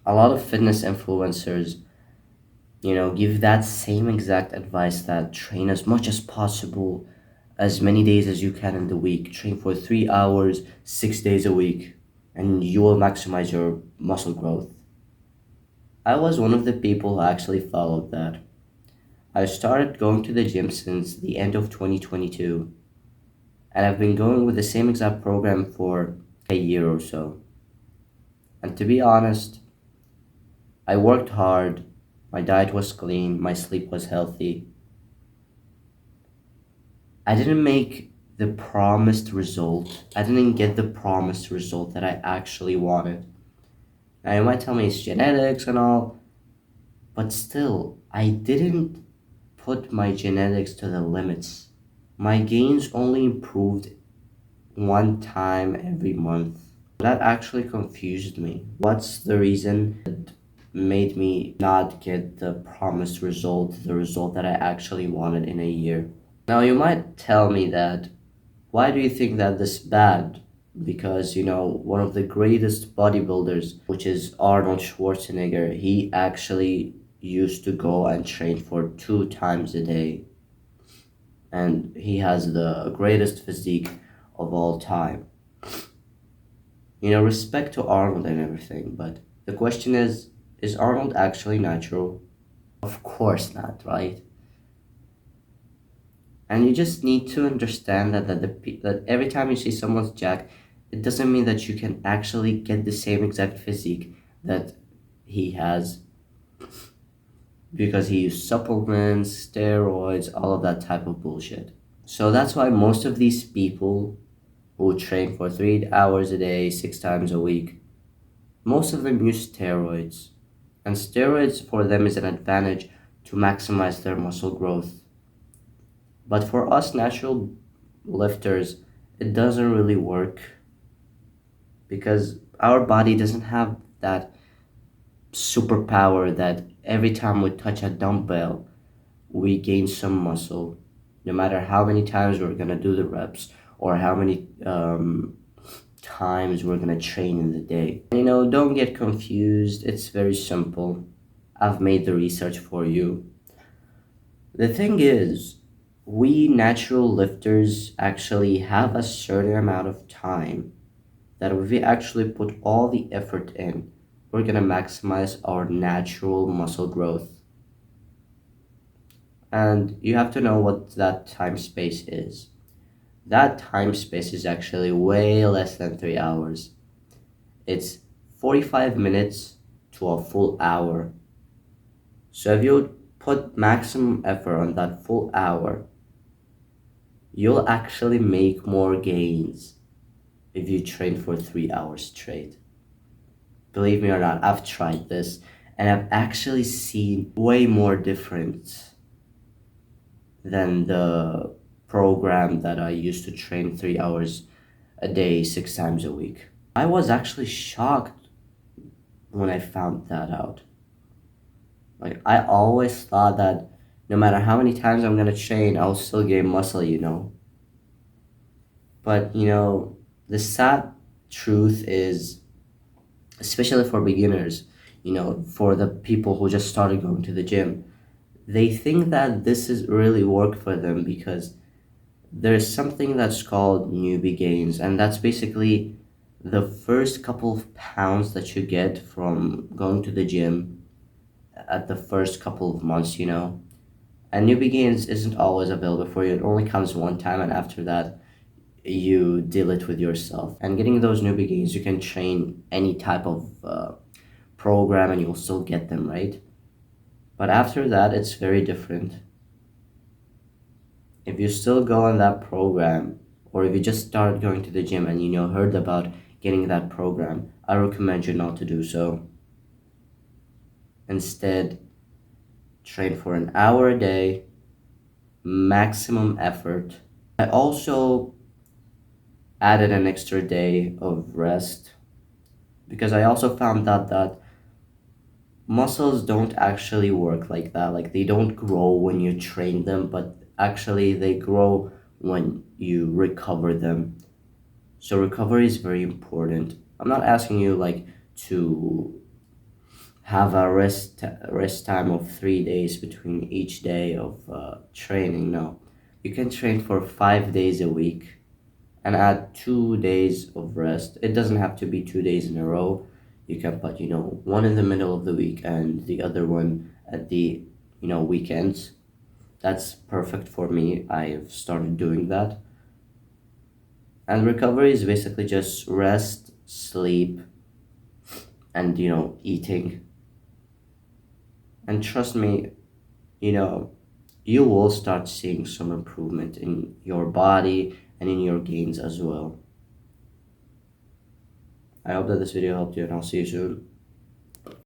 A lot of fitness influencers, give that same exact advice that train as much as possible, as many days as you can in the week. Train for 3 hours, 6 days a week, and you will maximize your muscle growth. I was one of the people who actually followed that. I started going to the gym since the end of 2022, and I've been going with the same exact program for a year or so. And to be honest, I worked hard, my diet was clean, my sleep was healthy. I didn't make the promised result. I didn't get the promised result that I actually wanted. Now, you might tell me it's genetics and all, but still, I didn't put my genetics to the limits. My gains only improved one time every month. That actually confused me. What's the reason that made me not get the promised result, the result that I actually wanted in a year? Now, you might tell me that, why do you think that this bad? Because, one of the greatest bodybuilders, which is Arnold Schwarzenegger, he actually used to go and train for 2 times a day. And he has the greatest physique of all time. Respect to Arnold and everything, but the question is Arnold actually natural? Of course not, right? And you just need to understand that every time you see someone's jacked, it doesn't mean that you can actually get the same exact physique that he has, because he used supplements, steroids, all of that type of bullshit. So that's why most of these people who train for 3 hours a day, 6 times a week, most of them use steroids. And steroids for them is an advantage to maximize their muscle growth. But for us natural lifters, it doesn't really work, because our body doesn't have that superpower that every time we touch a dumbbell, we gain some muscle, no matter how many times we're gonna do the reps or how many times we're gonna train in the day. Don't get confused. It's very simple. I've made the research for you. The thing is, we natural lifters actually have a certain amount of time that if we actually put all the effort in, we're gonna maximize our natural muscle growth. And you have to know what that time space is. That time space is actually way less than 3 hours. It's 45 minutes to a full hour. So if you put maximum effort on that full hour, you'll actually make more gains if you train for 3 hours straight. Believe me or not, I've tried this and I've actually seen way more difference than the program that I used to train 3 hours a day, 6 times a week. I was actually shocked when I found that out. Like, I always thought that no matter how many times I'm gonna train, I'll still gain muscle. But, the sad truth is, especially for beginners, for the people who just started going to the gym, they think that this is really work for them, because there's something that's called newbie gains, and that's basically the first couple of pounds that you get from going to the gym at the first couple of months. And newbie gains isn't always available for you. It only comes one time, and after that, you deal it with yourself. And getting those newbie gains, you can train any type of program and you'll still get them, right? But after that, it's very different. If you still go on that program, or if you just started going to the gym and heard about getting that program, I recommend you not to do so. Instead, train for an hour a day, maximum effort. I also added an extra day of rest, because I also found out that muscles don't actually work like that. Like, they don't grow when you train them, but actually they grow when you recover them. So recovery is very important. I'm not asking you like to have a rest time of 3 days between each day of training. No, you can train for 5 days a week and add 2 days of rest. It doesn't have to be 2 days in a row. You can put, one in the middle of the week and the other one at the, weekends. That's perfect for me. I've started doing that. And recovery is basically just rest, sleep, and, eating. And trust me, you know, you will start seeing some improvement in your body and in your gains as well. I hope that this video helped you, and I'll see you soon.